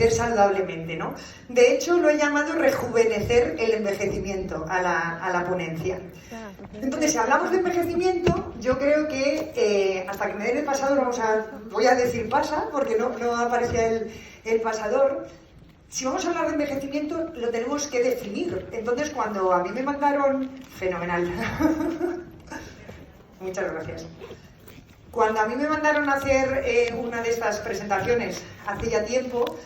envejecer saludablemente, ¿no? De hecho, lo he llamado rejuvenecer el envejecimiento a la ponencia. Entonces, si hablamos de envejecimiento, yo creo que hasta que me den el pasador, voy a decir pasa, porque no aparecía el pasador. Si vamos a hablar de envejecimiento, lo tenemos que definir. Entonces, cuando a mí me mandaron... Fenomenal. Muchas gracias. Cuando a mí me mandaron a hacer una de estas presentaciones hace ya tiempo,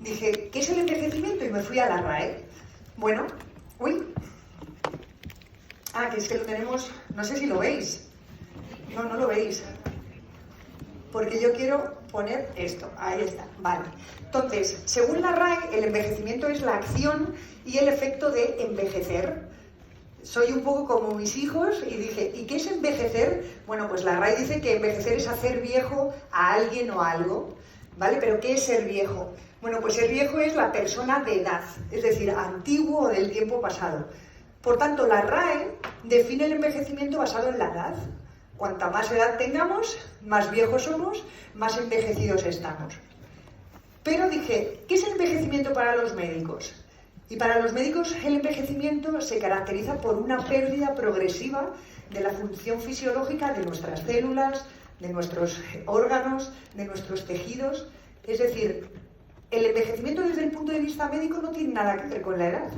dije, ¿qué es el envejecimiento? Y me fui a la RAE. Bueno, que es que lo tenemos... No sé si lo veis. No lo veis. Porque yo quiero poner esto. Ahí está. Vale. Entonces, según la RAE, el envejecimiento es la acción y el efecto de envejecer. Soy un poco como mis hijos y dije, ¿y qué es envejecer? Bueno, pues la RAE dice que envejecer es hacer viejo a alguien o a algo, ¿vale? ¿Pero qué es ser viejo? Bueno, pues ser viejo es la persona de edad, es decir, antiguo o del tiempo pasado. Por tanto, la RAE define el envejecimiento basado en la edad. Cuanta más edad tengamos, más viejos somos, más envejecidos estamos. Pero dije, ¿qué es el envejecimiento para los médicos? Y para los médicos el envejecimiento se caracteriza por una pérdida progresiva de la función fisiológica de nuestras células, de nuestros órganos, de nuestros tejidos. Es decir, el envejecimiento desde el punto de vista médico no tiene nada que ver con la edad.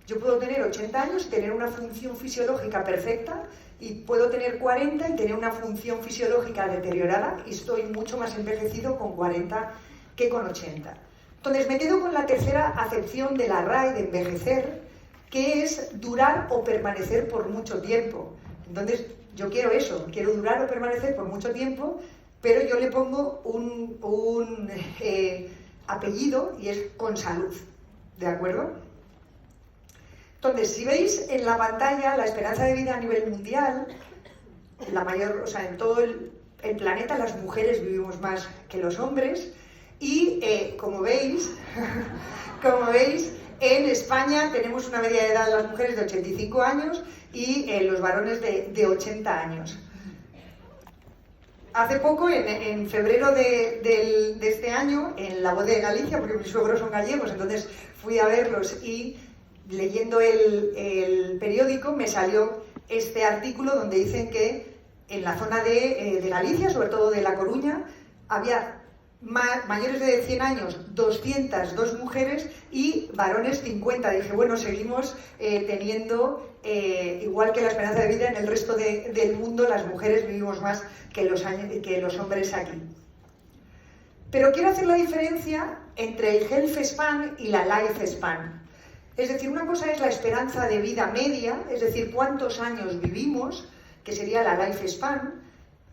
Yo puedo tener 80 años y tener una función fisiológica perfecta, y puedo tener 40 y tener una función fisiológica deteriorada, y estoy mucho más envejecido con 40 que con 80. Entonces me quedo con la tercera acepción de la RAE de envejecer, que es durar o permanecer por mucho tiempo. Entonces yo quiero eso, quiero durar o permanecer por mucho tiempo, pero yo le pongo un apellido y es con salud, ¿de acuerdo? Entonces, si veis en la pantalla la esperanza de vida a nivel mundial, en todo el planeta las mujeres vivimos más que los hombres. Y como veis, en España tenemos una media de edad de las mujeres de 85 años y los varones de 80 años. Hace poco, en febrero de este año, en la Voz de Galicia, porque mis suegros son gallegos, entonces fui a verlos y leyendo el periódico me salió este artículo donde dicen que en la zona de Galicia, sobre todo de La Coruña, había mayores de 100 años, 202 mujeres y varones 50. Dije, bueno, seguimos teniendo, igual que la esperanza de vida en el resto del mundo, las mujeres vivimos más que los hombres aquí. Pero quiero hacer la diferencia entre el health span y la life span. Es decir, una cosa es la esperanza de vida media, es decir, cuántos años vivimos, que sería la life span,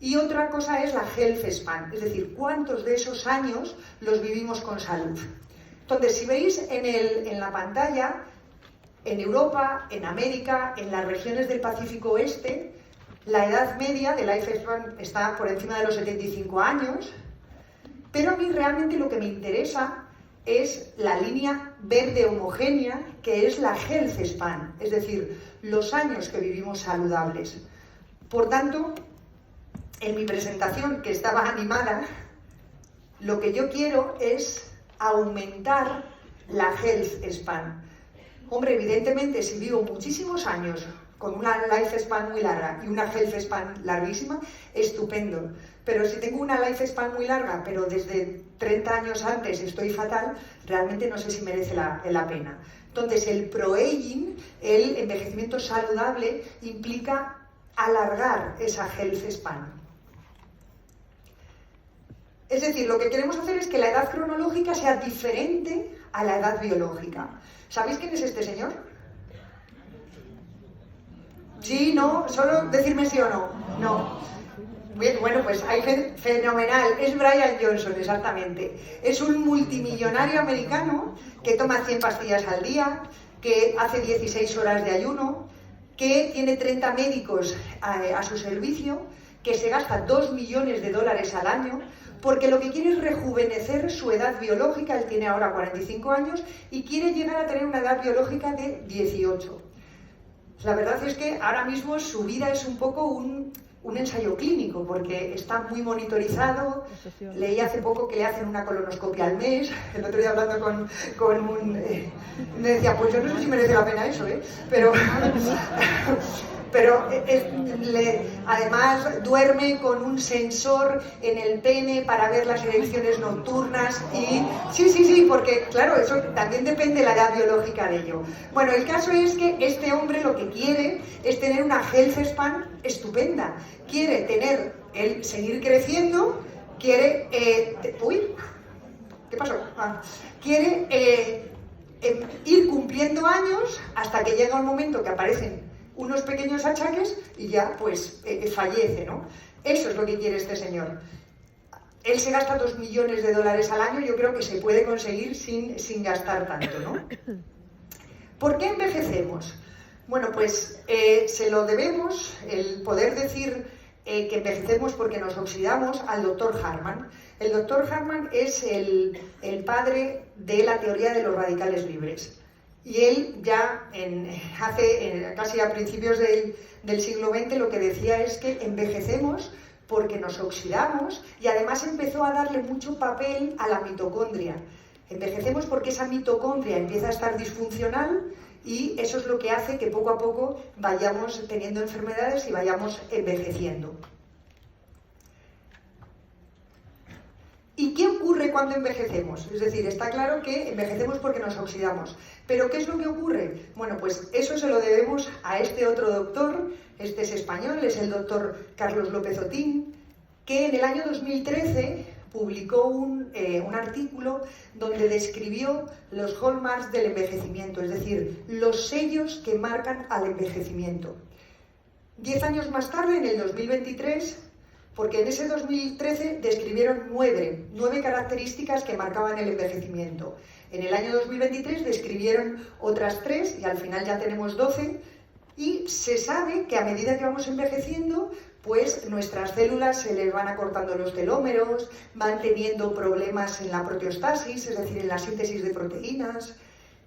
y otra cosa es la health span, es decir, cuántos de esos años los vivimos con salud. Entonces, si veis en la pantalla, en Europa, en América, en las regiones del Pacífico Oeste, la edad media de life span está por encima de los 75 años, pero a mí realmente lo que me interesa es la línea verde homogénea, que es la health span, es decir, los años que vivimos saludables. Por tanto, en mi presentación, que estaba animada, lo que yo quiero es aumentar la health span. Hombre, evidentemente, si vivo muchísimos años con una life span muy larga y una health span larguísima, estupendo. Pero si tengo una life span muy larga, pero desde 30 años antes estoy fatal, realmente no sé si merece la pena. Entonces, el pro-aging, el envejecimiento saludable, implica alargar esa health span. Es decir, lo que queremos hacer es que la edad cronológica sea diferente a la edad biológica. ¿Sabéis quién es este señor? ¿Sí? ¿No? ¿Solo decirme sí o no? No. Bien, bueno, pues fenomenal. Es Brian Johnson, exactamente. Es un multimillonario americano que toma 100 pastillas al día, que hace 16 horas de ayuno, que tiene 30 médicos a su servicio, que se gasta $2 millones al año, porque lo que quiere es rejuvenecer su edad biológica. Él tiene ahora 45 años y quiere llegar a tener una edad biológica de 18. La verdad es que ahora mismo su vida es un poco un ensayo clínico, porque está muy monitorizado. Leí hace poco que le hacen una colonoscopia al mes. El otro día hablando con un... me decía, pues yo no sé si merece la pena eso, pero además duerme con un sensor en el pene para ver las erecciones nocturnas y... Sí, porque claro, eso también depende de la edad biológica de ello. Bueno, el caso es que este hombre lo que quiere es tener una health span estupenda. Quiere seguir creciendo, quiere... ¿qué pasó? Quiere ir cumpliendo años hasta que llega un momento que aparecen unos pequeños achaques y ya pues fallece, ¿no? Eso es lo que quiere este señor. Él se gasta $2 millones al año. Yo creo que se puede conseguir sin gastar tanto, ¿no? ¿Por qué envejecemos? Bueno, pues se lo debemos, el poder decir que envejecemos porque nos oxidamos, al doctor Hartmann. El doctor Hartmann es el padre de la teoría de los radicales libres. Y él ya casi a principios del siglo XX lo que decía es que envejecemos porque nos oxidamos, y además empezó a darle mucho papel a la mitocondria. Envejecemos porque esa mitocondria empieza a estar disfuncional y eso es lo que hace que poco a poco vayamos teniendo enfermedades y vayamos envejeciendo. ¿Y qué ocurre cuando envejecemos? Es decir, está claro que envejecemos porque nos oxidamos. ¿Pero qué es lo que ocurre? Bueno, pues eso se lo debemos a este otro doctor, este es español, es el doctor Carlos López Otín, que en el año 2013 publicó un artículo donde describió los hallmarks del envejecimiento, es decir, los sellos que marcan al envejecimiento. 10 años más tarde, en el 2023, porque en ese 2013 describieron nueve características que marcaban el envejecimiento. En el año 2023 describieron otras 3 y al final ya tenemos 12, y se sabe que a medida que vamos envejeciendo, pues nuestras células se les van acortando los telómeros, van teniendo problemas en la proteostasis, es decir, en la síntesis de proteínas,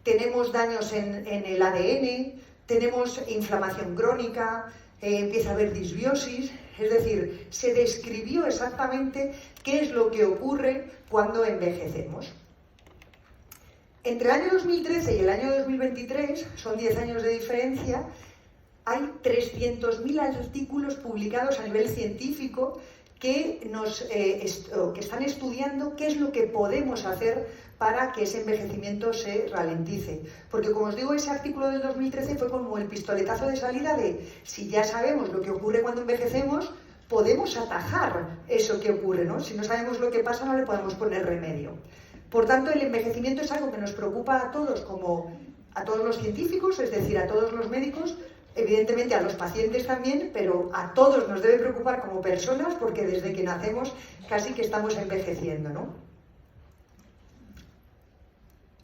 tenemos daños en el ADN, tenemos inflamación crónica, empieza a haber disbiosis. Es decir, se describió exactamente qué es lo que ocurre cuando envejecemos. Entre el año 2013 y el año 2023, son 10 años de diferencia, hay 300.000 artículos publicados a nivel científico que están estudiando qué es lo que podemos hacer para que ese envejecimiento se ralentice. Porque, como os digo, ese artículo del 2013 fue como el pistoletazo de salida de, si ya sabemos lo que ocurre cuando envejecemos, podemos atajar eso que ocurre, ¿no? Si no sabemos lo que pasa, no le podemos poner remedio. Por tanto, el envejecimiento es algo que nos preocupa a todos, como a todos los científicos, es decir, a todos los médicos, evidentemente a los pacientes también, pero a todos nos debe preocupar como personas, porque desde que nacemos casi que estamos envejeciendo, ¿no?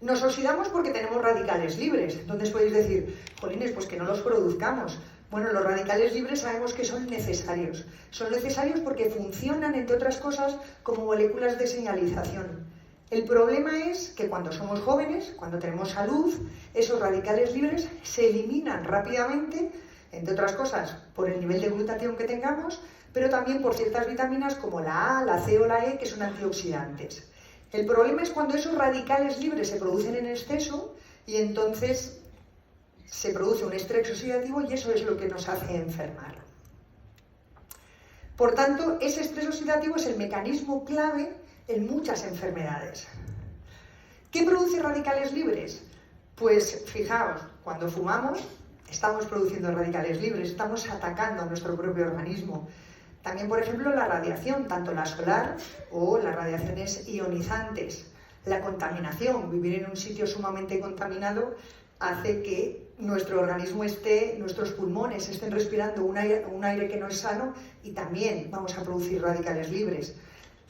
Nos oxidamos porque tenemos radicales libres. Entonces podéis decir, jolines, pues que no los produzcamos. Bueno, los radicales libres sabemos que son necesarios. Son necesarios porque funcionan, entre otras cosas, como moléculas de señalización. El problema es que cuando somos jóvenes, cuando tenemos salud, esos radicales libres se eliminan rápidamente, entre otras cosas, por el nivel de glutatión que tengamos, pero también por ciertas vitaminas como la A, la C o la E, que son antioxidantes. El problema es cuando esos radicales libres se producen en exceso y entonces se produce un estrés oxidativo y eso es lo que nos hace enfermar. Por tanto, ese estrés oxidativo es el mecanismo clave en muchas enfermedades. ¿Qué produce radicales libres? Pues fijaos, cuando fumamos estamos produciendo radicales libres, estamos atacando a nuestro propio organismo. También, por ejemplo, la radiación, tanto la solar o las radiaciones ionizantes. La contaminación, vivir en un sitio sumamente contaminado, hace que nuestro organismo nuestros pulmones estén respirando un aire que no es sano y también vamos a producir radicales libres.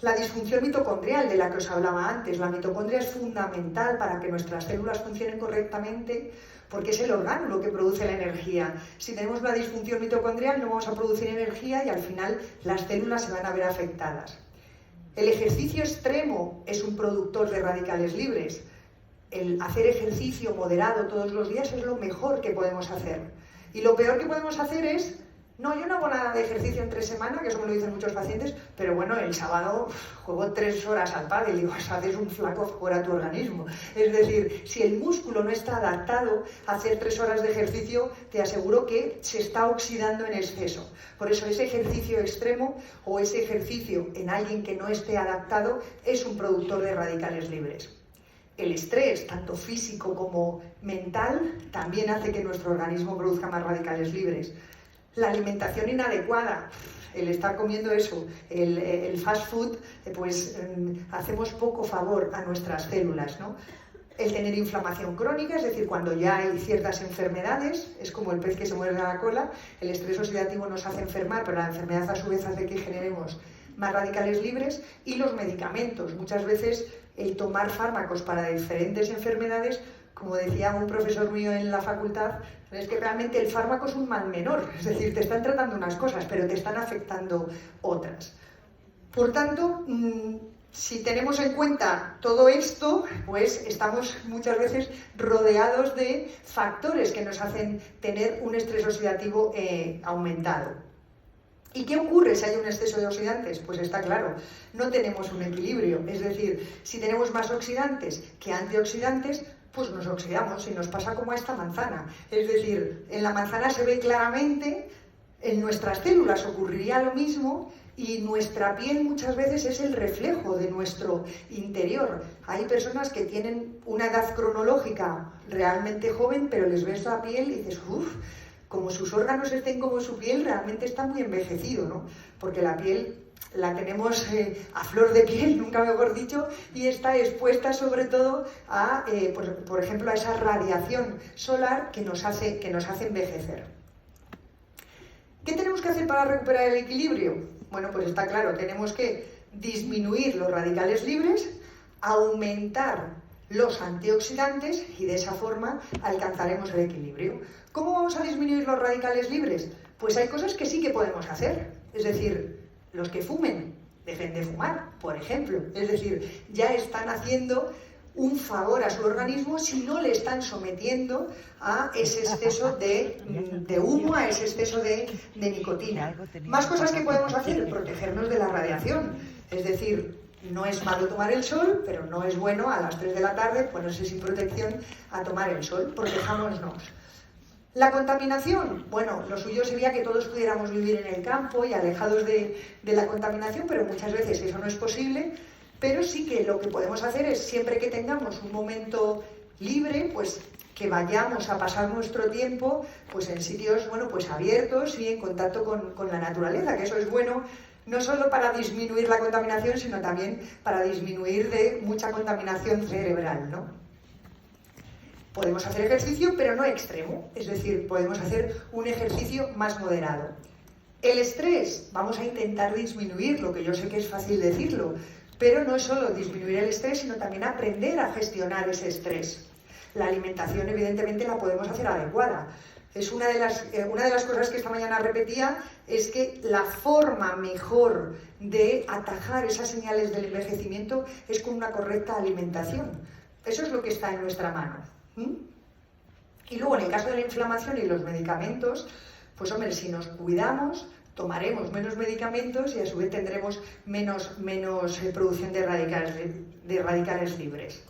La disfunción mitocondrial de la que os hablaba antes. La mitocondria es fundamental para que nuestras células funcionen correctamente porque es el órgano lo que produce la energía. Si tenemos la disfunción mitocondrial no vamos a producir energía y al final las células se van a ver afectadas. El ejercicio extremo es un productor de radicales libres. El hacer ejercicio moderado todos los días es lo mejor que podemos hacer. Y lo peor que podemos hacer es No, yo no hago nada de ejercicio entre semana, que eso me lo dicen muchos pacientes, pero bueno, el sábado juego 3 horas al pádel y digo, haces un flaco favor a tu organismo. Es decir, si el músculo no está adaptado a hacer 3 horas de ejercicio, te aseguro que se está oxidando en exceso. Por eso ese ejercicio extremo o ese ejercicio en alguien que no esté adaptado es un productor de radicales libres. El estrés, tanto físico como mental, también hace que nuestro organismo produzca más radicales libres. La alimentación inadecuada, el estar comiendo eso, el fast food, pues hacemos poco favor a nuestras células, ¿no? El tener inflamación crónica, es decir, cuando ya hay ciertas enfermedades, es como el pez que se muerde la cola, el estrés oxidativo nos hace enfermar, pero la enfermedad a su vez hace que generemos más radicales libres. Y los medicamentos, muchas veces el tomar fármacos para diferentes enfermedades, como decía un profesor mío en la facultad, es que realmente el fármaco es un mal menor, es decir, te están tratando unas cosas, pero te están afectando otras. Por tanto, si tenemos en cuenta todo esto, pues estamos muchas veces rodeados de factores que nos hacen tener un estrés oxidativo aumentado. ¿Y qué ocurre si hay un exceso de oxidantes? Pues está claro, no tenemos un equilibrio, es decir, si tenemos más oxidantes que antioxidantes, pues nos oxidamos y nos pasa como a esta manzana. Es decir, en la manzana se ve claramente, en nuestras células ocurriría lo mismo y nuestra piel muchas veces es el reflejo de nuestro interior. Hay personas que tienen una edad cronológica realmente joven, pero les ves la piel y dices, uff, como sus órganos estén como su piel, realmente está muy envejecido, ¿no? Porque la piel la tenemos a flor de piel, nunca mejor dicho, y está expuesta sobre todo a, por ejemplo, a esa radiación solar que nos hace envejecer. ¿Qué tenemos que hacer para recuperar el equilibrio? Bueno, pues está claro, tenemos que disminuir los radicales libres, aumentar los antioxidantes y de esa forma alcanzaremos el equilibrio. ¿Cómo vamos a disminuir los radicales libres? Pues hay cosas que sí que podemos hacer, es decir, los que fumen, dejen de fumar, por ejemplo. Es decir, ya están haciendo un favor a su organismo si no le están sometiendo a ese exceso de humo, a ese exceso de nicotina. Más cosas que podemos hacer, protegernos de la radiación. Es decir, no es malo tomar el sol, pero no es bueno a las 3 de la tarde ponerse sin protección a tomar el sol. Protejámonos. La contaminación, bueno, lo suyo sería que todos pudiéramos vivir en el campo y alejados de la contaminación, pero muchas veces eso no es posible, pero sí que lo que podemos hacer es, siempre que tengamos un momento libre, pues que vayamos a pasar nuestro tiempo pues en sitios, bueno, pues abiertos y en contacto con la naturaleza, que eso es bueno no solo para disminuir la contaminación, sino también para disminuir de mucha contaminación cerebral, ¿no? Podemos hacer ejercicio, pero no extremo, es decir, podemos hacer un ejercicio más moderado. El estrés, vamos a intentar disminuirlo, que yo sé que es fácil decirlo, pero no es solo disminuir el estrés, sino también aprender a gestionar ese estrés. La alimentación, evidentemente, la podemos hacer adecuada. Es una de las cosas que esta mañana repetía, es que la forma mejor de atajar esas señales del envejecimiento es con una correcta alimentación. Eso es lo que está en nuestra mano. Y luego, en el caso de la inflamación y los medicamentos, pues hombre, si nos cuidamos, tomaremos menos medicamentos y a su vez tendremos menos producción de radicales libres.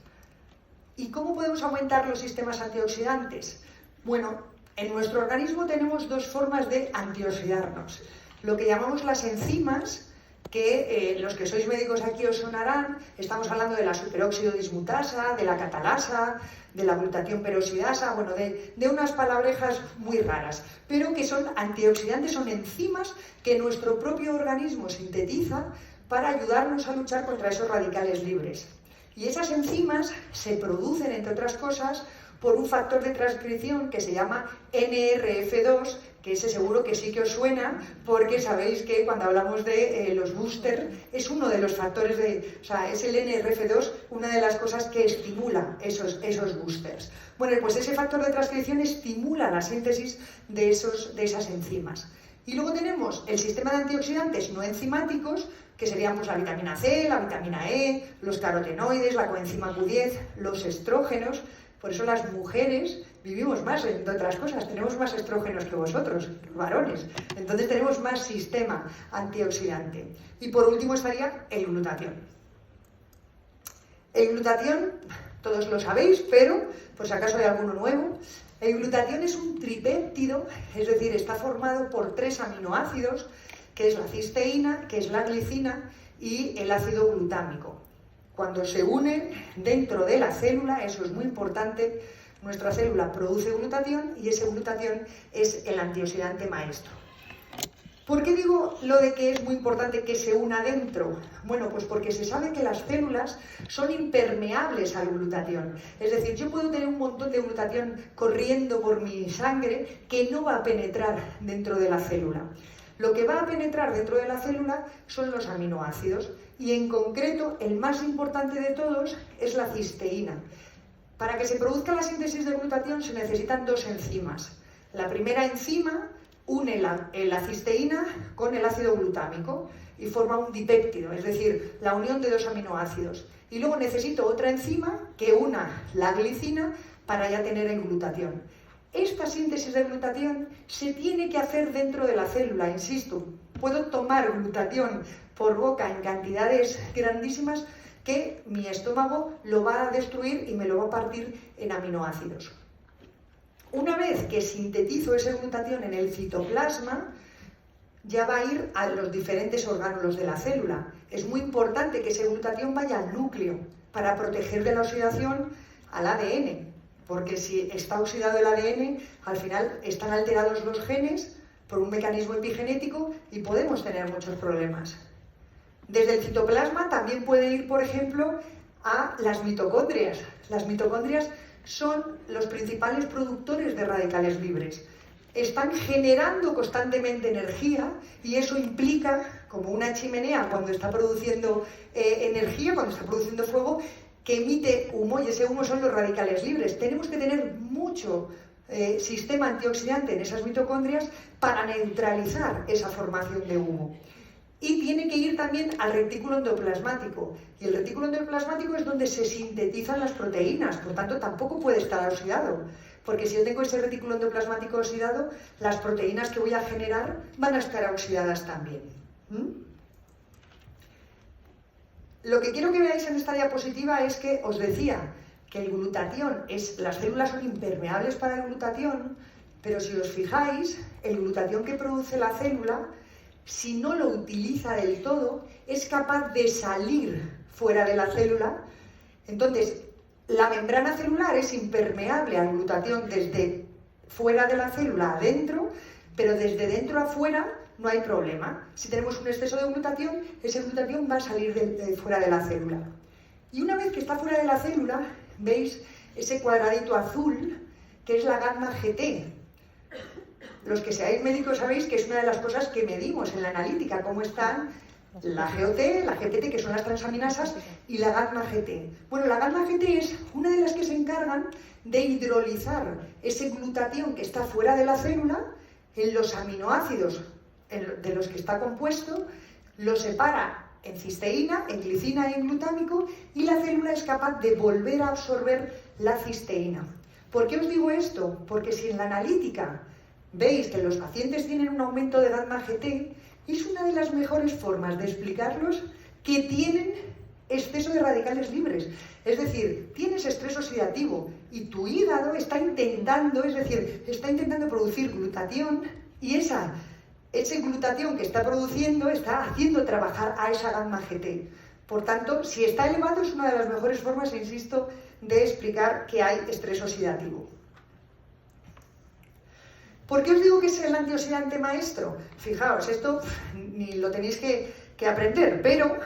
¿Y cómo podemos aumentar los sistemas antioxidantes? Bueno, en nuestro organismo tenemos dos formas de antioxidarnos. Lo que llamamos las enzimas, que los que sois médicos aquí os sonarán, estamos hablando de la superóxido dismutasa, de la catalasa, de la glutatión peroxidasa, bueno, de unas palabrejas muy raras, pero que son antioxidantes, son enzimas que nuestro propio organismo sintetiza para ayudarnos a luchar contra esos radicales libres. Y esas enzimas se producen, entre otras cosas, por un factor de transcripción que se llama NRF2, que ese seguro que sí que os suena, porque sabéis que cuando hablamos de los booster, es uno de los factores o sea, es el NRF2, una de las cosas que estimula esos boosters. Bueno, pues ese factor de transcripción estimula la síntesis de esas enzimas. Y luego tenemos el sistema de antioxidantes no enzimáticos, que serían pues la vitamina C, la vitamina E, los carotenoides, la coenzima Q10, los estrógenos, Por eso las mujeres vivimos más, entre otras cosas, tenemos más estrógenos que vosotros, varones. Entonces tenemos más sistema antioxidante. Y por último estaría el glutatión. El glutatión, todos lo sabéis, pero por si acaso hay alguno nuevo, el glutatión es un tripéptido, es decir, está formado por 3 aminoácidos, que es la cisteína, que es la glicina y el ácido glutámico. Cuando se unen dentro de la célula, eso es muy importante, nuestra célula produce glutatión y ese glutatión es el antioxidante maestro. ¿Por qué digo lo de que es muy importante que se una dentro? Bueno, pues porque se sabe que las células son impermeables al glutatión. Es decir, yo puedo tener un montón de glutatión corriendo por mi sangre que no va a penetrar dentro de la célula. Lo que va a penetrar dentro de la célula son los aminoácidos y en concreto el más importante de todos es la cisteína. Para que se produzca la síntesis de glutatión se necesitan 2 enzimas. La primera enzima une la cisteína con el ácido glutámico y forma un dipéptido, es decir, la unión de 2 aminoácidos. Y luego necesito otra enzima que una la glicina para ya tener el glutatión. Esta síntesis de glutatión se tiene que hacer dentro de la célula, insisto. Puedo tomar glutatión por boca en cantidades grandísimas que mi estómago lo va a destruir y me lo va a partir en aminoácidos. Una vez que sintetizo ese glutatión en el citoplasma, ya va a ir a los diferentes orgánulos de la célula. Es muy importante que ese glutatión vaya al núcleo para proteger de la oxidación al ADN, porque si está oxidado el ADN, al final están alterados los genes por un mecanismo epigenético y podemos tener muchos problemas. Desde el citoplasma también puede ir, por ejemplo, a las mitocondrias. Las mitocondrias son los principales productores de radicales libres. Están generando constantemente energía y eso implica, como una chimenea cuando está produciendo energía, cuando está produciendo fuego, que emite humo y ese humo son los radicales libres. Tenemos que tener mucho sistema antioxidante en esas mitocondrias para neutralizar esa formación de humo. Y tiene que ir también al retículo endoplasmático. Y el retículo endoplasmático es donde se sintetizan las proteínas, por tanto tampoco puede estar oxidado. Porque si yo tengo ese retículo endoplasmático oxidado, las proteínas que voy a generar van a estar oxidadas también. Lo que quiero que veáis en esta diapositiva es que os decía que el glutatión las células son impermeables para el glutatión, pero si os fijáis, el glutatión que produce la célula, si no lo utiliza del todo, es capaz de salir fuera de la célula. Entonces, la membrana celular es impermeable al glutatión desde fuera de la célula adentro, pero desde dentro a fuera no hay problema. Si tenemos un exceso de glutatión, ese glutatión va a salir fuera de la célula. Y una vez que está fuera de la célula, veis ese cuadradito azul, que es la gamma GT. Los que seáis médicos sabéis que es una de las cosas que medimos en la analítica, cómo están la GOT, la GPT, que son las transaminasas, y la gamma GT. Bueno, la gamma GT es una de las que se encargan de hidrolizar ese glutatión que está fuera de la célula en los aminoácidos de los que está compuesto, lo separa en cisteína, en glicina y en glutámico, y la célula es capaz de volver a absorber la cisteína. ¿Por qué os digo esto? Porque si en la analítica veis que los pacientes tienen un aumento de gamma GT, es una de las mejores formas de explicarlos que tienen exceso de radicales libres. Es decir, tienes estrés oxidativo y tu hígado está intentando producir glutatión y ese glutatión que está produciendo está haciendo trabajar a esa gamma GT. Por tanto, si está elevado es una de las mejores formas, insisto, de explicar que hay estrés oxidativo. ¿Por qué os digo que es el antioxidante maestro? Fijaos, esto ni lo tenéis que aprender, pero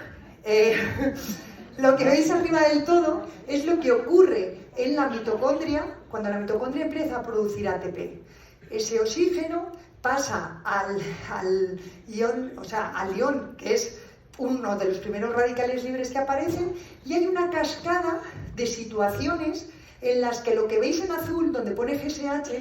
lo que veis arriba del todo es lo que ocurre en la mitocondria cuando la mitocondria empieza a producir ATP. Ese oxígeno pasa al ion, que es uno de los primeros radicales libres que aparecen, y hay una cascada de situaciones en las que lo que veis en azul, donde pone GSH,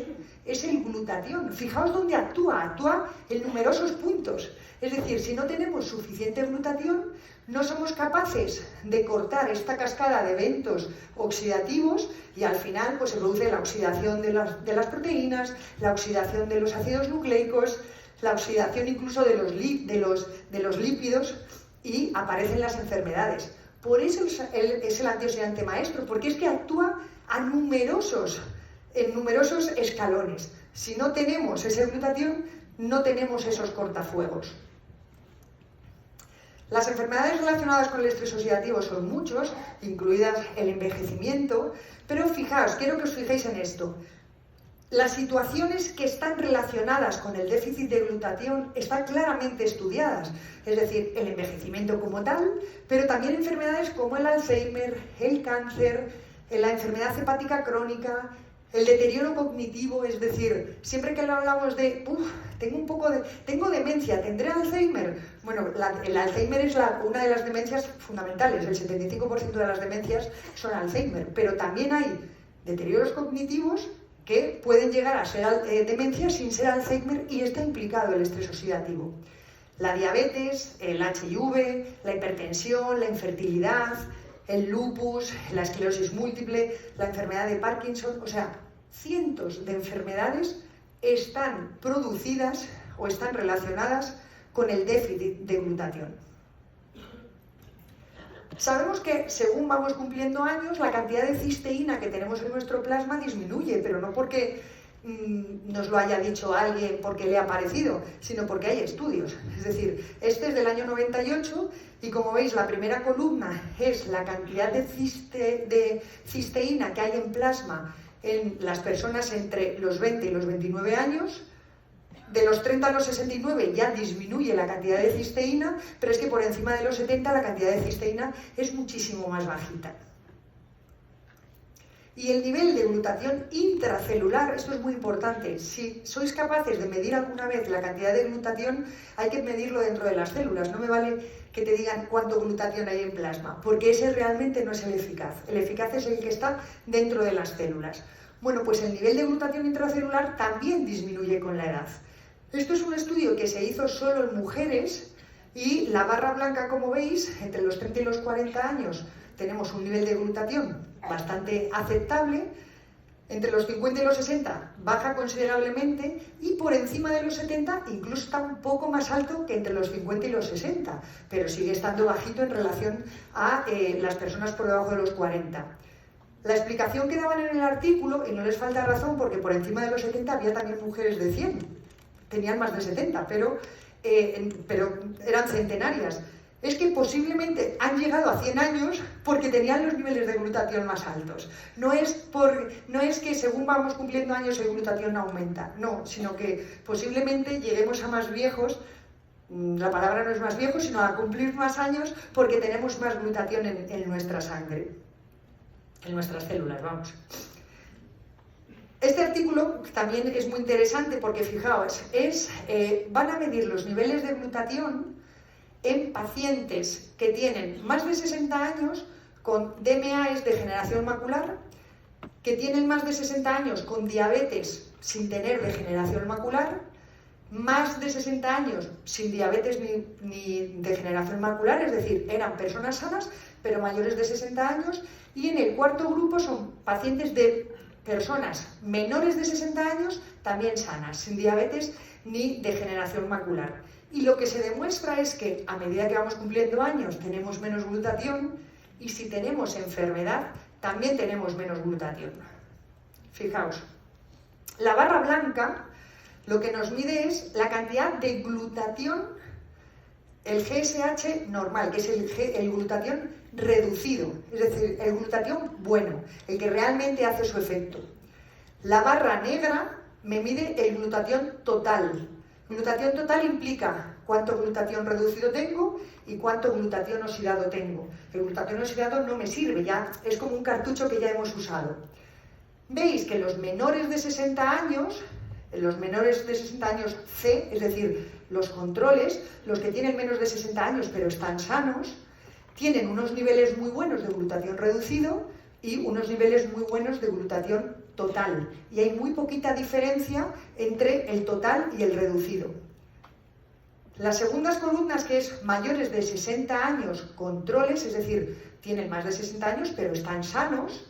es el glutatión. Fijaos dónde actúa en numerosos puntos. Es decir, si no tenemos suficiente glutatión, no somos capaces de cortar esta cascada de eventos oxidativos y al final pues, se produce la oxidación de las proteínas, la oxidación de los ácidos nucleicos, la oxidación incluso de los lípidos y aparecen las enfermedades. Por eso es el antioxidante maestro, porque es que actúa en numerosos escalones. Si no tenemos ese glutatión, no tenemos esos cortafuegos. Las enfermedades relacionadas con el estrés oxidativo son muchos, incluidas el envejecimiento, pero fijaos, quiero que os fijéis en esto. Las situaciones que están relacionadas con el déficit de glutatión están claramente estudiadas, es decir, el envejecimiento como tal, pero también enfermedades como el Alzheimer, el cáncer, la enfermedad hepática crónica, el deterioro cognitivo, es decir, siempre que hablamos de, tengo demencia, ¿tendré Alzheimer? Bueno, el Alzheimer es una de las demencias fundamentales, el 75% de las demencias son Alzheimer, pero también hay deterioros cognitivos que pueden llegar a ser demencia sin ser Alzheimer y está implicado el estrés oxidativo. La diabetes, el HIV, la hipertensión, la infertilidad, el lupus, la esclerosis múltiple, la enfermedad de Parkinson, o sea, cientos de enfermedades están producidas o están relacionadas con el déficit de glutatión. Sabemos que según vamos cumpliendo años, la cantidad de cisteína que tenemos en nuestro plasma disminuye, pero no porque nos lo haya dicho alguien porque le ha parecido, sino porque hay estudios. Es decir, este es del año 98 y como veis la primera columna es la cantidad de cisteína que hay en plasma en las personas entre los 20 y los 29 años. De los 30 a los 69 ya disminuye la cantidad de cisteína, pero es que por encima de los 70 la cantidad de cisteína es muchísimo más bajita. Y el nivel de glutatión intracelular, esto es muy importante, si sois capaces de medir alguna vez la cantidad de glutatión, hay que medirlo dentro de las células, no me vale que te digan cuánto glutatión hay en plasma, porque ese realmente no es el eficaz es el que está dentro de las células. Bueno, pues el nivel de glutatión intracelular también disminuye con la edad. Esto es un estudio que se hizo solo en mujeres y la barra blanca, como veis, entre los 30 y los 40 años tenemos un nivel de glutatión bastante aceptable, entre los 50 y los 60 baja considerablemente y por encima de los 70 incluso está un poco más alto que entre los 50 y los 60, pero sigue estando bajito en relación a las personas por debajo de los 40. La explicación que daban en el artículo, y no les falta razón porque por encima de los 70 había también mujeres de 100, tenían más de 70, pero eran centenarias. Es que posiblemente han llegado a 100 años porque tenían los niveles de glutatión más altos. No es que según vamos cumpliendo años el glutatión aumenta, no, sino que posiblemente lleguemos a más viejos, la palabra no es más viejos, sino a cumplir más años porque tenemos más glutatión en nuestra sangre, en nuestras células, vamos. Este artículo también es muy interesante porque, fijaos, van a medir los niveles de glutatión en pacientes que tienen más de 60 años con DMA, es degeneración macular, que tienen más de 60 años con diabetes sin tener degeneración macular, más de 60 años sin diabetes ni degeneración macular, es decir, eran personas sanas, pero mayores de 60 años, y en el cuarto grupo son pacientes de personas menores de 60 años, también sanas, sin diabetes ni degeneración macular. Y lo que se demuestra es que a medida que vamos cumpliendo años tenemos menos glutatión y si tenemos enfermedad también tenemos menos glutatión. Fijaos, la barra blanca lo que nos mide es la cantidad de glutatión, el GSH normal, que es el glutatión reducido, es decir, el glutatión bueno, el que realmente hace su efecto. La barra negra me mide el glutatión total. Glutatión total implica cuánto glutatión reducido tengo y cuánto glutatión oxidado tengo. El glutatión oxidado no me sirve, ya es como un cartucho que ya hemos usado. Veis que los menores de 60 años, C, es decir, los controles, los que tienen menos de 60 años pero están sanos, tienen unos niveles muy buenos de glutatión reducido y unos niveles muy buenos de glutatión total. Y hay muy poquita diferencia entre el total y el reducido. Las segundas columnas, que es mayores de 60 años, controles, es decir, tienen más de 60 años pero están sanos,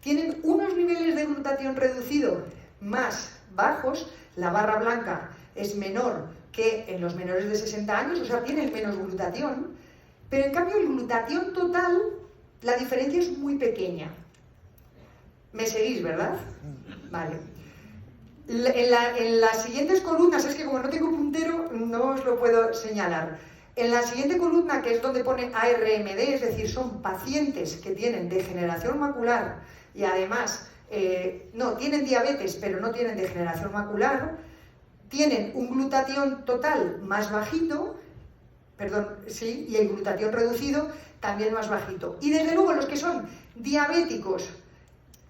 tienen unos niveles de glutatión reducido más bajos, la barra blanca es menor que en los menores de 60 años, o sea, tienen menos glutatión, pero en cambio el glutatión total, la diferencia es muy pequeña. ¿Me seguís, verdad? Vale. En las siguientes columnas, es que como no tengo puntero, no os lo puedo señalar. En la siguiente columna, que es donde pone ARMD, es decir, son pacientes que tienen degeneración macular y además, no, tienen diabetes, pero no tienen degeneración macular, tienen un glutatión total más bajito, perdón, sí, y el glutatión reducido también más bajito. Y desde luego los que son diabéticos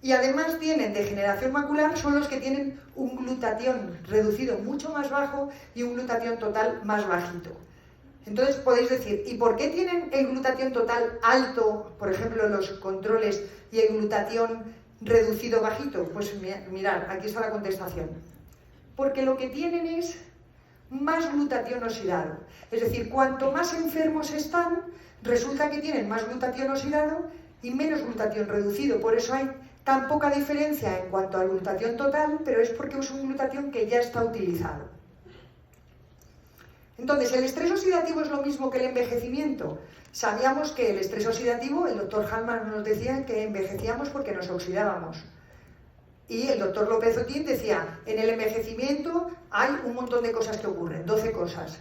y además tienen degeneración macular son los que tienen un glutatión reducido mucho más bajo y un glutatión total más bajito. Entonces podéis decir, ¿y por qué tienen el glutatión total alto, por ejemplo, los controles, y el glutatión reducido bajito? Pues mirad, aquí está la contestación. Porque lo que tienen es más glutatión oxidado. Es decir, cuanto más enfermos están, resulta que tienen más glutatión oxidado y menos glutatión reducido. Por eso hay tan poca diferencia en cuanto al glutatión total, pero es porque es un glutatión que ya está utilizado. Entonces, ¿el estrés oxidativo es lo mismo que el envejecimiento? Sabíamos que el estrés oxidativo, el doctor Hallman nos decía que envejecíamos porque nos oxidábamos. Y el doctor López Otín decía, en el envejecimiento hay un montón de cosas que ocurren, 12 cosas.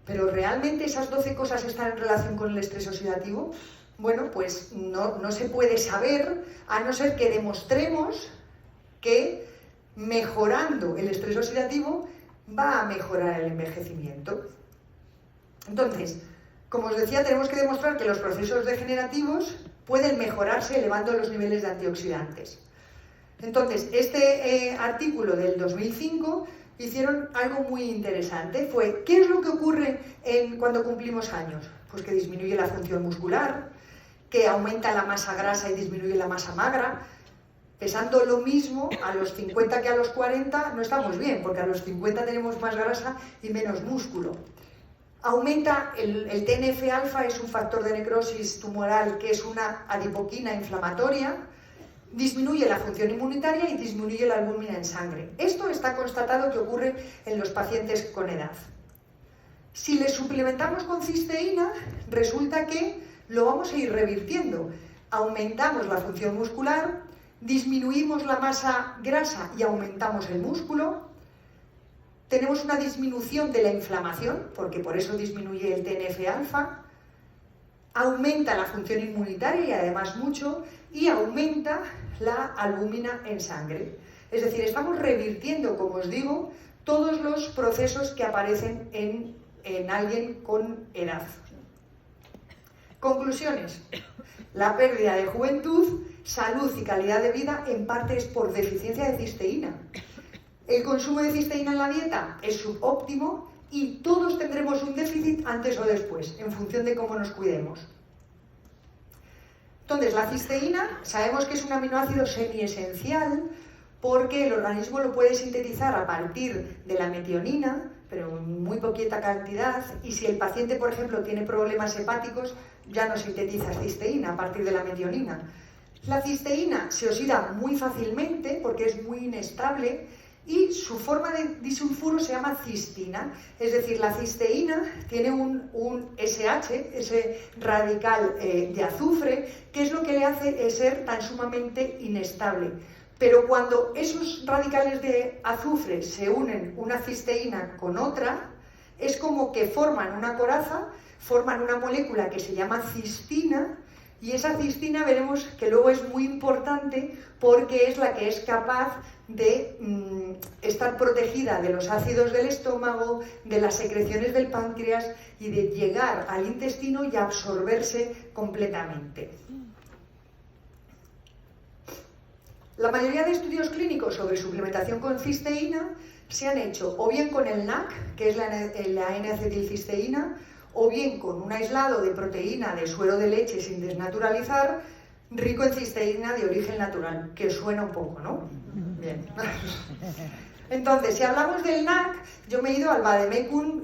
¿Pero realmente esas 12 cosas están en relación con el estrés oxidativo? Bueno, pues no se puede saber, a no ser que demostremos que mejorando el estrés oxidativo va a mejorar el envejecimiento. Entonces, como os decía, tenemos que demostrar que los procesos degenerativos pueden mejorarse elevando los niveles de antioxidantes. Entonces, este artículo del 2005 hicieron algo muy interesante. Fue, ¿qué es lo que ocurre cuando cumplimos años? Pues que disminuye la función muscular, que aumenta la masa grasa y disminuye la masa magra. Pesando lo mismo a los 50 que a los 40 no estamos bien, porque a los 50 tenemos más grasa y menos músculo. Aumenta el TNF-alfa, es un factor de necrosis tumoral que es una adipoquina inflamatoria. Disminuye la función inmunitaria y disminuye la albúmina en sangre. Esto está constatado que ocurre en los pacientes con edad. Si le suplementamos con cisteína, resulta que lo vamos a ir revirtiendo. Aumentamos la función muscular, disminuimos la masa grasa y aumentamos el músculo. Tenemos una disminución de la inflamación, porque por eso disminuye el TNF-alfa. Aumenta la función inmunitaria y además mucho, y aumenta la albúmina en sangre. Es decir, estamos revirtiendo, como os digo, todos los procesos que aparecen en alguien con edad. Conclusiones. La pérdida de juventud, salud y calidad de vida en parte es por deficiencia de cisteína. El consumo de cisteína en la dieta es subóptimo y todos tendremos un déficit antes o después, en función de cómo nos cuidemos. Entonces, la cisteína sabemos que es un aminoácido semiesencial porque el organismo lo puede sintetizar a partir de la metionina, pero en muy poquita cantidad, y si el paciente, por ejemplo, tiene problemas hepáticos, ya no sintetiza cisteína a partir de la metionina. La cisteína se oxida muy fácilmente porque es muy inestable y su forma de disulfuro se llama cistina, es decir, la cisteína tiene un SH, ese radical de azufre, que es lo que le hace ser tan sumamente inestable. Pero cuando esos radicales de azufre se unen una cisteína con otra, es como que forman una coraza, forman una molécula que se llama cistina, y esa cistina veremos que luego es muy importante porque es la que es capaz de estar protegida de los ácidos del estómago, de las secreciones del páncreas y de llegar al intestino y absorberse completamente. La mayoría de estudios clínicos sobre suplementación con cisteína se han hecho o bien con el NAC, que es la N-acetilcisteína, o bien con un aislado de proteína de suero de leche sin desnaturalizar, rico en cisteína de origen natural, que suena un poco, ¿no? Bien. Entonces, si hablamos del NAC, yo me he ido al vademecum,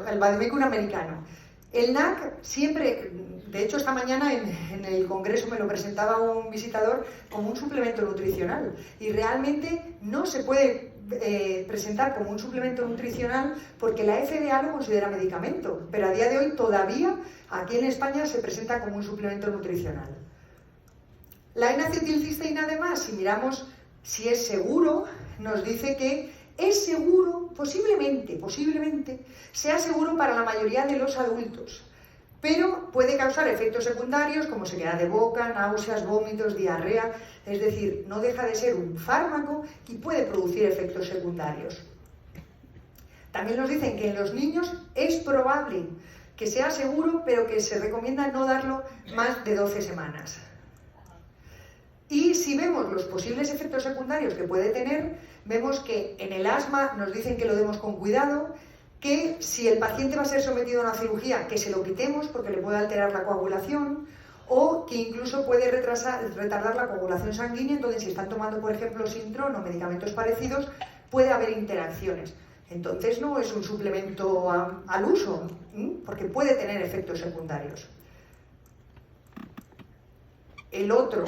al vademecum americano. El NAC siempre, de hecho esta mañana en el congreso me lo presentaba un visitador como un suplemento nutricional y realmente no se puede presentar como un suplemento nutricional porque la FDA lo considera medicamento, pero a día de hoy todavía aquí en España se presenta como un suplemento nutricional. La N-acetilcisteína además, si miramos si es seguro, nos dice que es seguro, posiblemente, sea seguro para la mayoría de los adultos, pero puede causar efectos secundarios como sequedad de boca, náuseas, vómitos, diarrea, es decir, no deja de ser un fármaco y puede producir efectos secundarios. También nos dicen que en los niños es probable que sea seguro, pero que se recomienda no darlo más de 12 semanas. Y si vemos los posibles efectos secundarios que puede tener, vemos que en el asma nos dicen que lo demos con cuidado, que si el paciente va a ser sometido a una cirugía, que se lo quitemos porque le puede alterar la coagulación, o que incluso puede retardar la coagulación sanguínea, entonces si están tomando, por ejemplo, Sintrom o medicamentos parecidos, puede haber interacciones. Entonces no es un suplemento al uso, porque puede tener efectos secundarios. El otro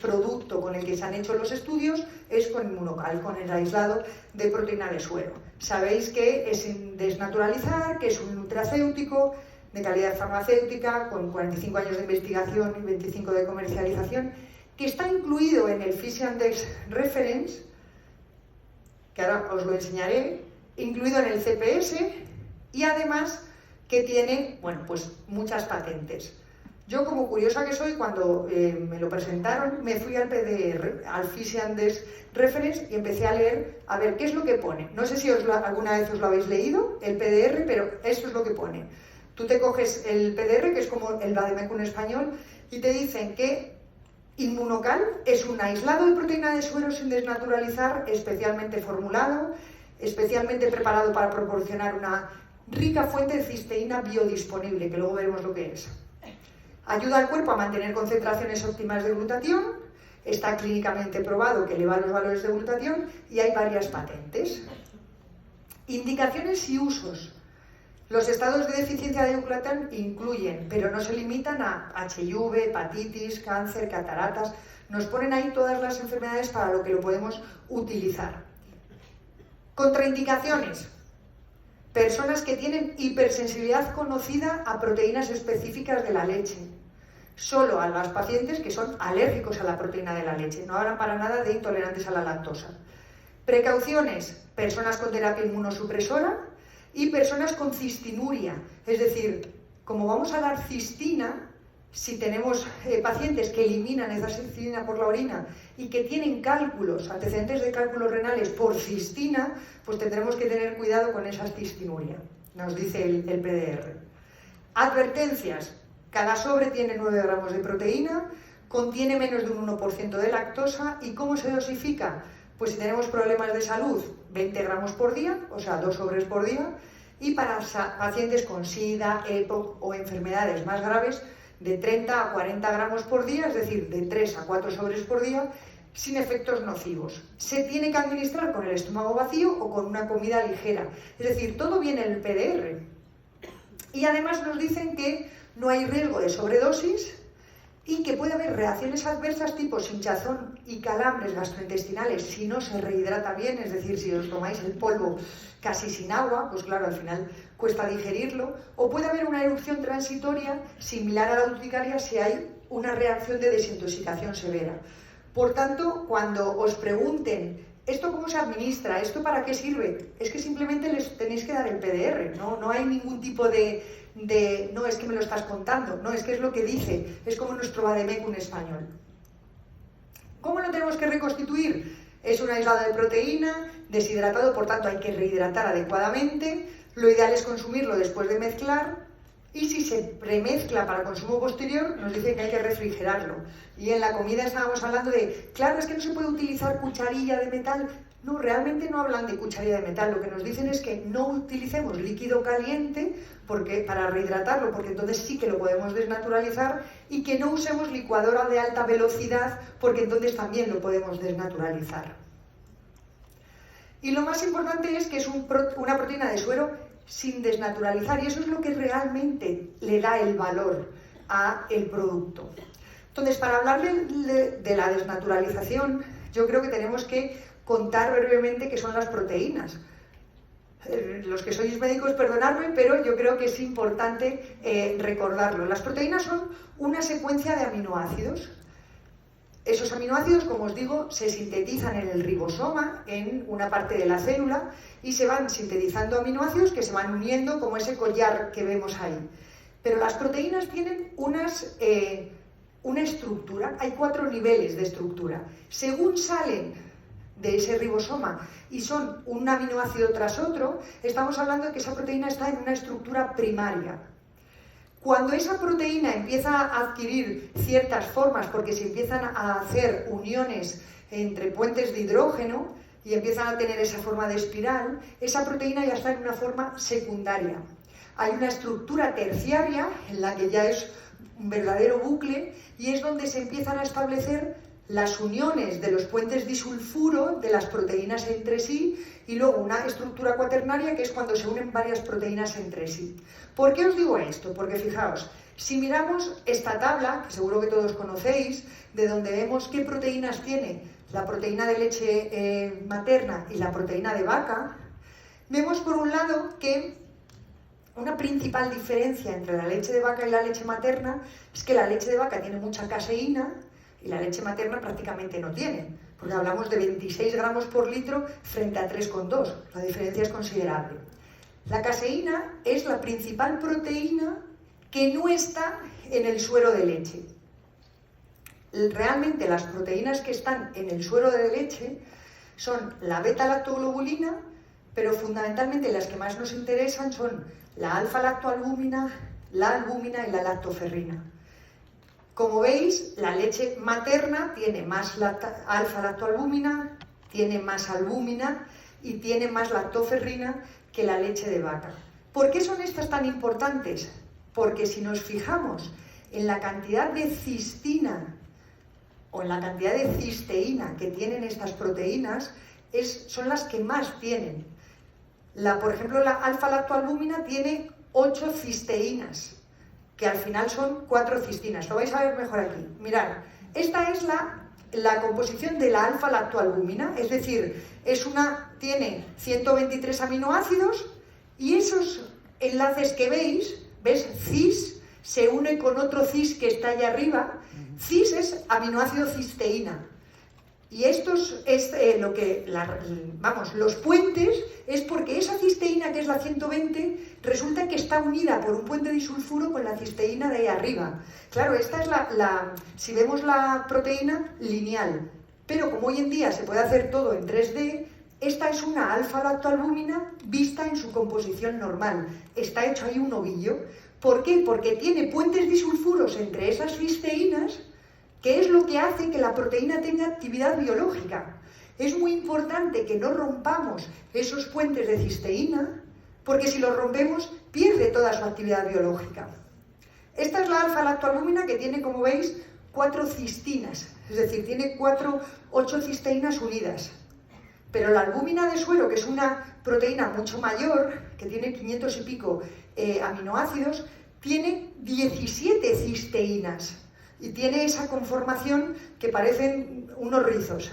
producto con el que se han hecho los estudios es con Immunocal, con el aislado de proteína de suero. Sabéis que es sin desnaturalizar, que es un nutracéutico de calidad farmacéutica, con 45 años de investigación y 25 de comercialización, que está incluido en el Fish Index Reference, que ahora os lo enseñaré, incluido en el CPS y además que tiene, pues muchas patentes. Yo, como curiosa que soy, cuando me lo presentaron, me fui al PDR, al Fish Index Reference, y empecé a leer, a ver qué es lo que pone. No sé si alguna vez os lo habéis leído, el PDR, pero esto es lo que pone. Tú te coges el PDR, que es como el vademecum español, y te dicen que Immunocal es un aislado de proteína de suero sin desnaturalizar, especialmente formulado, especialmente preparado para proporcionar una rica fuente de cisteína biodisponible, que luego veremos lo que es. Ayuda al cuerpo a mantener concentraciones óptimas de glutatión, está clínicamente probado que eleva los valores de glutatión y hay varias patentes. Indicaciones y usos. Los estados de deficiencia de glutatión incluyen, pero no se limitan a HIV, hepatitis, cáncer, cataratas. Nos ponen ahí todas las enfermedades para lo que lo podemos utilizar. Contraindicaciones. Personas que tienen hipersensibilidad conocida a proteínas específicas de la leche. Solo a los pacientes que son alérgicos a la proteína de la leche. No hablan para nada de intolerantes a la lactosa. Precauciones. Personas con terapia inmunosupresora y personas con cistinuria. Es decir, como vamos a dar cistina, si tenemos pacientes que eliminan esa cistina por la orina y que tienen cálculos, antecedentes de cálculos renales por cistina, pues tendremos que tener cuidado con esa cistinuria, nos dice el PDR. Advertencias. Cada sobre tiene 9 gramos de proteína, contiene menos de un 1% de lactosa. ¿Y cómo se dosifica? Pues si tenemos problemas de salud, 20 gramos por día, o sea, 2 sobres por día, y para pacientes con SIDA, EPOC o enfermedades más graves, de 30 a 40 gramos por día, es decir, de 3 a 4 sobres por día, sin efectos nocivos. Se tiene que administrar con el estómago vacío o con una comida ligera. Es decir, todo viene en el PDR. Y además nos dicen que no hay riesgo de sobredosis y que puede haber reacciones adversas tipo hinchazón y calambres gastrointestinales si no se rehidrata bien, es decir, si os tomáis el polvo casi sin agua, pues claro, al final cuesta digerirlo, o puede haber una erupción transitoria similar a la urticaria si hay una reacción de desintoxicación severa. Por tanto, cuando os pregunten ¿esto cómo se administra? ¿Esto para qué sirve? Es que simplemente les tenéis que dar el PDR, no hay ningún tipo de no, es que me lo estás contando, no, es que es lo que dice, es como nuestro vademecum español. ¿Cómo lo tenemos que reconstituir? Es un aislado de proteína, deshidratado, por tanto hay que rehidratar adecuadamente, lo ideal es consumirlo después de mezclar, y si se premezcla para consumo posterior, nos dicen que hay que refrigerarlo. Y en la comida estábamos hablando de, claro, es que no se puede utilizar cucharilla de metal. No, realmente no hablan de cucharilla de metal, lo que nos dicen es que no utilicemos líquido caliente para rehidratarlo, porque entonces sí que lo podemos desnaturalizar, y que no usemos licuadora de alta velocidad, porque entonces también lo podemos desnaturalizar. Y lo más importante es que es una proteína de suero sin desnaturalizar, y eso es lo que realmente le da el valor al producto. Entonces, para hablar de la desnaturalización, yo creo que tenemos que contar brevemente qué son las proteínas. Los que sois médicos, perdonadme, pero yo creo que es importante recordarlo. Las proteínas son una secuencia de aminoácidos. Esos aminoácidos, como os digo, se sintetizan en el ribosoma, en una parte de la célula, y se van sintetizando aminoácidos que se van uniendo como ese collar que vemos ahí. Pero las proteínas tienen una estructura, hay 4 niveles de estructura. Según salen de ese ribosoma y son un aminoácido tras otro, estamos hablando de que esa proteína está en una estructura primaria. Cuando esa proteína empieza a adquirir ciertas formas, porque se empiezan a hacer uniones entre puentes de hidrógeno y empiezan a tener esa forma de espiral, esa proteína ya está en una forma secundaria. Hay una estructura terciaria en la que ya es un verdadero bucle y es donde se empiezan a establecer las uniones de los puentes disulfuro de las proteínas entre sí y luego una estructura cuaternaria que es cuando se unen varias proteínas entre sí. ¿Por qué os digo esto? Porque fijaos, si miramos esta tabla, que seguro que todos conocéis, de donde vemos qué proteínas tiene la proteína de leche materna y la proteína de vaca, vemos por un lado que una principal diferencia entre la leche de vaca y la leche materna es que la leche de vaca tiene mucha caseína y la leche materna prácticamente no tiene, porque hablamos de 26 gramos por litro frente a 3,2, la diferencia es considerable. La caseína es la principal proteína que no está en el suero de leche. Realmente las proteínas que están en el suero de leche son la beta-lactoglobulina, pero fundamentalmente las que más nos interesan son la alfa-lactoalbúmina, la albúmina y la lactoferrina. Como veis, la leche materna tiene más alfa-lactoalbúmina, tiene más albúmina y tiene más lactoferrina que la leche de vaca. ¿Por qué son estas tan importantes? Porque si nos fijamos en la cantidad de cistina o en la cantidad de cisteína que tienen estas proteínas, son las que más tienen. Por ejemplo, la alfa-lactoalbúmina tiene 8 cisteínas, que al final son 4 cistinas. Lo vais a ver mejor aquí. Mirad, esta es la composición de la alfa-lactoalbúmina, es decir, tiene 123 aminoácidos y esos enlaces que veis, ¿ves? Cis se une con otro cis que está allá arriba. Cis es aminoácido cisteína. Y estos es los puentes es porque esa cisteína, que es la 120, resulta que está unida por un puente disulfuro con la cisteína de ahí arriba. Claro, esta es si vemos la proteína lineal, pero como hoy en día se puede hacer todo en 3D, esta es una alfa-lactoalbúmina vista en su composición normal. Está hecho ahí un ovillo. ¿Por qué? Porque tiene puentes disulfuros entre esas cisteínas, que es lo que hace que la proteína tenga actividad biológica. Es muy importante que no rompamos esos puentes de cisteína, porque si los rompemos, pierde toda su actividad biológica. Esta es la alfa-lactoalbúmina, que tiene, como veis, 4 cistinas, es decir, tiene 8 cisteínas unidas. Pero la albúmina de suero, que es una proteína mucho mayor, que tiene 500 y pico aminoácidos, tiene 17 cisteínas. Y tiene esa conformación que parecen unos rizos.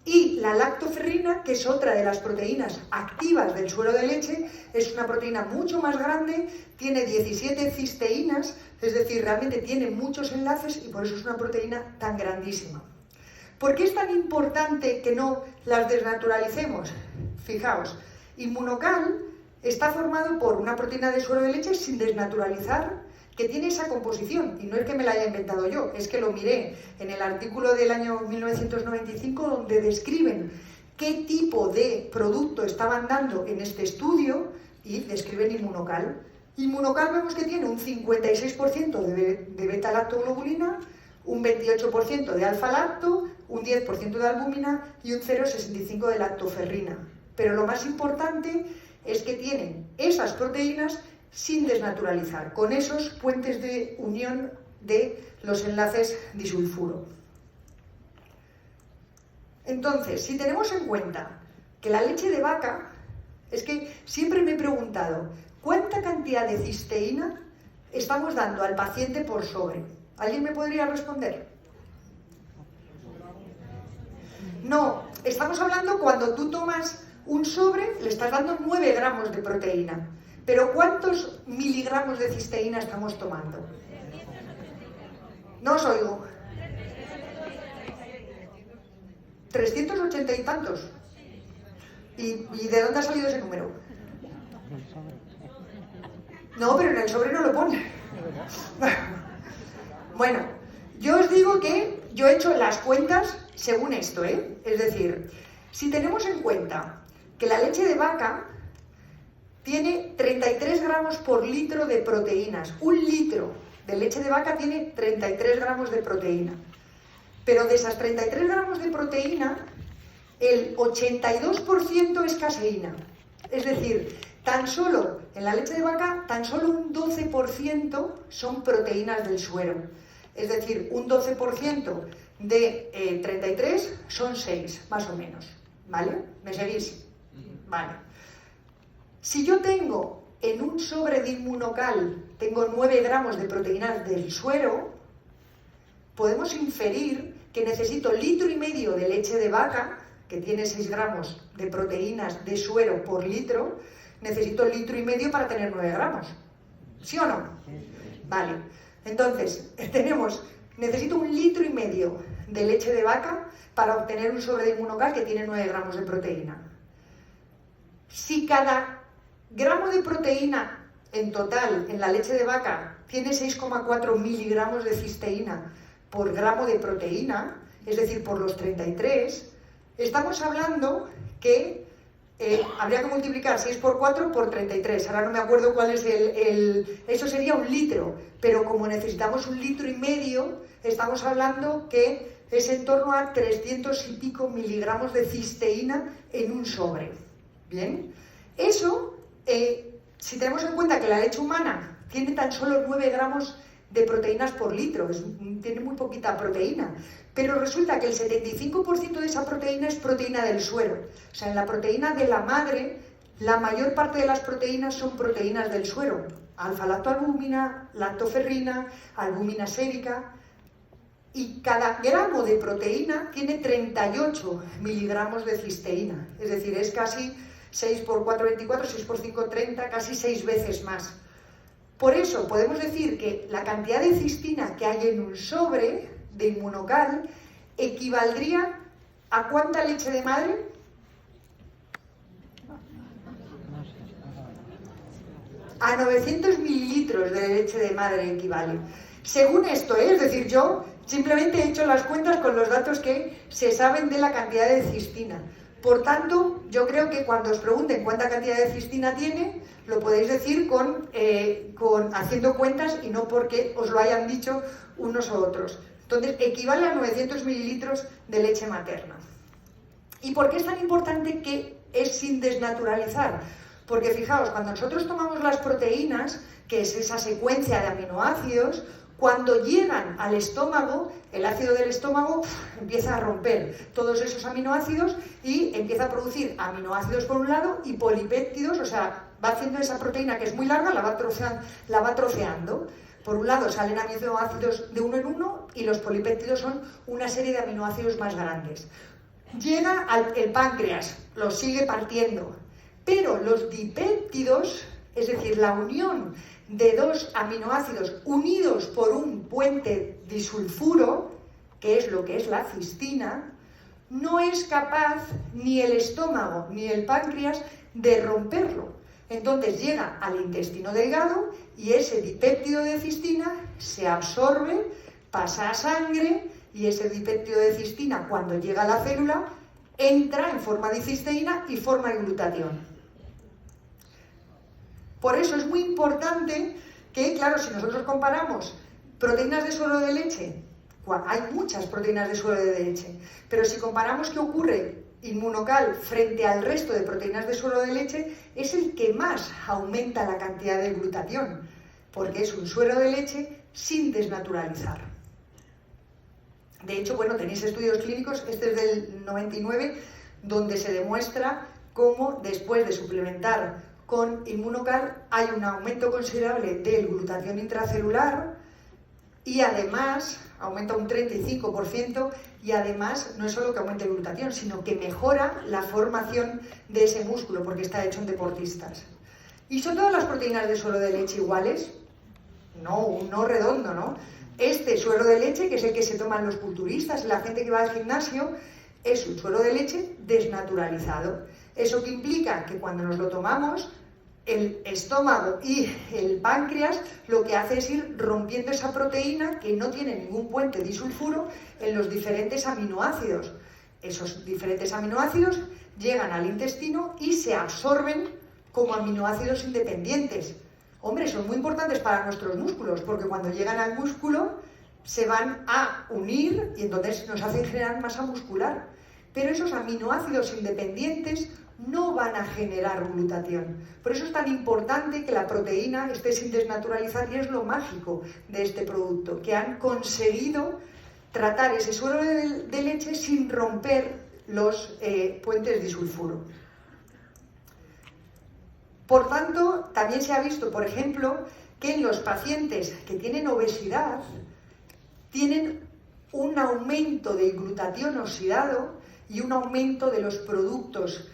Y la lactoferrina, que es otra de las proteínas activas del suero de leche, es una proteína mucho más grande, tiene 17 cisteínas, es decir, realmente tiene muchos enlaces y por eso es una proteína tan grandísima. ¿Por qué es tan importante que no las desnaturalicemos? Fijaos, Inmunocal está formado por una proteína de suero de leche sin desnaturalizar, que tiene esa composición, y no es que me la haya inventado yo, es que lo miré en el artículo del año 1995 donde describen qué tipo de producto estaban dando en este estudio y describen Inmunocal. Inmunocal vemos que tiene un 56% de beta-lactoglobulina, un 28% de alfa-lacto, un 10% de albúmina y un 0,65% de lactoferrina. Pero lo más importante es que tienen esas proteínas sin desnaturalizar, con esos puentes de unión de los enlaces disulfuro. Entonces, si tenemos en cuenta que la leche de vaca, es que siempre me he preguntado, ¿cuánta cantidad de cisteína estamos dando al paciente por sobre? ¿Alguien me podría responder? No, estamos hablando cuando tú tomas un sobre, le estás dando 9 gramos de proteína. Pero ¿cuántos miligramos de cisteína estamos tomando? No os oigo. 380 y tantos. ¿Y de dónde ha salido ese número? No, pero en el sobre no lo pone. Bueno, yo os digo que yo he hecho las cuentas según esto, ¿eh? Es decir, si tenemos en cuenta que la leche de vaca tiene 33 gramos por litro de proteínas. Un litro de leche de vaca tiene 33 gramos de proteína. Pero de esas 33 gramos de proteína, el 82% es caseína. Es decir, tan solo en la leche de vaca, tan solo un 12% son proteínas del suero. Es decir, un 12% de 33 son 6, más o menos. ¿Vale? ¿Me seguís? Vale. Si yo tengo en un sobre de Inmunocal, tengo 9 gramos de proteínas del suero, podemos inferir que necesito 1,5 litros de leche de vaca, que tiene 6 gramos de proteínas de suero por litro, necesito 1,5 litros para tener 9 gramos. ¿Sí o no? Vale. Entonces, necesito 1,5 litros de leche de vaca para obtener un sobre de Inmunocal que tiene 9 gramos de proteína. Si cada gramo de proteína en total en la leche de vaca tiene 6,4 miligramos de cisteína por gramo de proteína, es decir, por los 33, estamos hablando que habría que multiplicar 6 por 4 por 33. Ahora no me acuerdo cuál es eso sería 1 litro, pero como necesitamos 1,5 litros, estamos hablando que es en torno a 300 y pico miligramos de cisteína en un sobre. ¿Bien? Eso, si tenemos en cuenta que la leche humana tiene tan solo 9 gramos de proteínas por litro, tiene muy poquita proteína, pero resulta que el 75% de esa proteína es proteína del suero. O sea, en la proteína de la madre, la mayor parte de las proteínas son proteínas del suero. Alfa-lactoalbúmina, lactoferrina, albúmina sérica. Y cada gramo de proteína tiene 38 miligramos de cisteína. Es decir, es casi 6 por 4, 24, 6 por 5, 30, casi 6 veces más. Por eso podemos decir que la cantidad de cistina que hay en un sobre de Inmunocal equivaldría a ¿cuánta leche de madre? A 900 mililitros de leche de madre equivale. Según esto, es decir, yo simplemente he hecho las cuentas con los datos que se saben de la cantidad de cistina. Por tanto, yo creo que cuando os pregunten cuánta cantidad de cistina tiene, lo podéis decir haciendo cuentas y no porque os lo hayan dicho unos u otros. Entonces, equivale a 900 mililitros de leche materna. ¿Y por qué es tan importante que es sin desnaturalizar? Porque fijaos, cuando nosotros tomamos las proteínas, que es esa secuencia de aminoácidos, cuando llegan al estómago, el ácido del estómago empieza a romper todos esos aminoácidos y empieza a producir aminoácidos por un lado y polipéptidos, o sea, va haciendo esa proteína que es muy larga, la va troceando. Por un lado salen aminoácidos de uno en uno y los polipéptidos son una serie de aminoácidos más grandes. Llega el páncreas, los sigue partiendo, pero los dipéptidos, es decir, la unión de dos aminoácidos unidos por un puente disulfuro, que es lo que es la cistina, no es capaz ni el estómago ni el páncreas de romperlo. Entonces llega al intestino delgado y ese dipéptido de cistina se absorbe, pasa a sangre y ese dipéptido de cistina, cuando llega a la célula, entra en forma de cisteína y forma el glutatión. Por eso es muy importante que, claro, si nosotros comparamos proteínas de suero de leche, hay muchas proteínas de suero de leche, pero si comparamos qué ocurre Inmunocal frente al resto de proteínas de suero de leche, es el que más aumenta la cantidad de glutatión, porque es un suero de leche sin desnaturalizar. De hecho, bueno, tenéis estudios clínicos, este es del 99, donde se demuestra cómo después de suplementar con Inmunocal hay un aumento considerable del glutatión intracelular y además aumenta un 35% y además no es solo que aumente el glutatión, sino que mejora la formación de ese músculo porque está hecho en deportistas. ¿Y son todas las proteínas de suero de leche iguales? No, un no redondo, ¿no? Este suero de leche, que es el que se toman los culturistas y la gente que va al gimnasio, es un suero de leche desnaturalizado. Eso que implica que cuando nos lo tomamos, el estómago y el páncreas lo que hace es ir rompiendo esa proteína que no tiene ningún puente disulfuro en los diferentes aminoácidos. Esos diferentes aminoácidos llegan al intestino y se absorben como aminoácidos independientes. Hombre, son muy importantes para nuestros músculos, porque cuando llegan al músculo se van a unir y entonces nos hacen generar masa muscular. Pero esos aminoácidos independientes no van a generar glutatión. Por eso es tan importante que la proteína esté sin desnaturalizar y es lo mágico de este producto, que han conseguido tratar ese suero de leche sin romper los puentes disulfuro. Por tanto, también se ha visto, por ejemplo, que en los pacientes que tienen obesidad tienen un aumento del glutatión oxidado y un aumento de los productos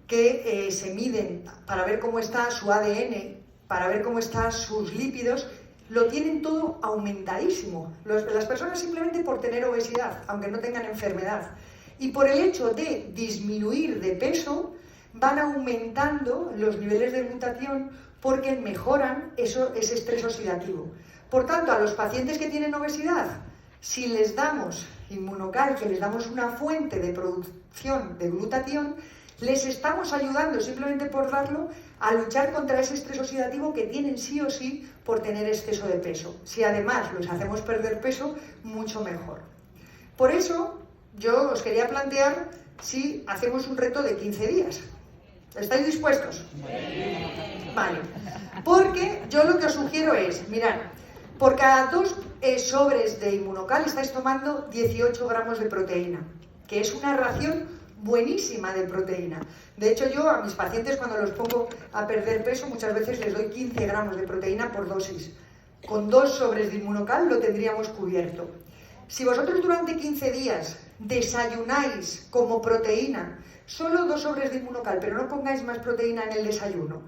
que se miden para ver cómo está su ADN, para ver cómo están sus lípidos, lo tienen todo aumentadísimo. Las personas simplemente por tener obesidad, aunque no tengan enfermedad. Y por el hecho de disminuir de peso, van aumentando los niveles de glutatión porque mejoran ese estrés oxidativo. Por tanto, a los pacientes que tienen obesidad, si les damos Inmunocal, que les damos una fuente de producción de glutatión, les estamos ayudando simplemente por darlo a luchar contra ese estrés oxidativo que tienen sí o sí por tener exceso de peso. Si además los hacemos perder peso, mucho mejor. Por eso, yo os quería plantear si hacemos un reto de 15 días. ¿Estáis dispuestos? Vale. Porque yo lo que os sugiero es, mirad, por cada 2 sobres de Inmunocal estáis tomando 18 gramos de proteína, que es una ración buenísima de proteína. De hecho, yo a mis pacientes cuando los pongo a perder peso, muchas veces les doy 15 gramos de proteína por dosis. Con 2 sobres de Inmunocal lo tendríamos cubierto. Si vosotros durante 15 días desayunáis como proteína, solo 2 sobres de Inmunocal, pero no pongáis más proteína en el desayuno,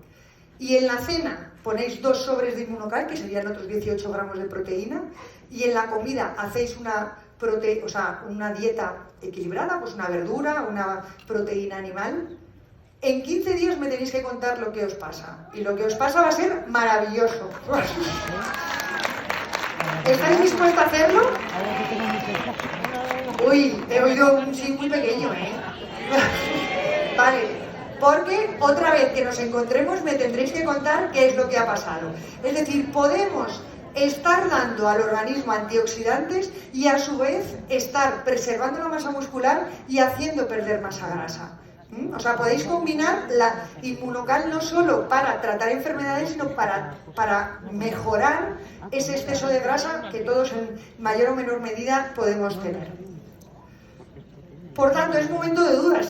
y en la cena ponéis 2 sobres de Inmunocal, que serían otros 18 gramos de proteína, y en la comida hacéis una dieta equilibrada, pues una verdura, una proteína animal, en 15 días me tenéis que contar lo que os pasa. Y lo que os pasa va a ser maravilloso. ¿Estáis dispuestos a hacerlo? Uy, he oído un sí muy pequeño, ¿eh? Vale, porque otra vez que nos encontremos me tendréis que contar qué es lo que ha pasado. Es decir, podemos estar dando al organismo antioxidantes y a su vez estar preservando la masa muscular y haciendo perder masa grasa. O sea, podéis combinar la Inmunocal no solo para tratar enfermedades, sino para mejorar ese exceso de grasa que todos en mayor o menor medida podemos tener. Por tanto, es momento de dudas.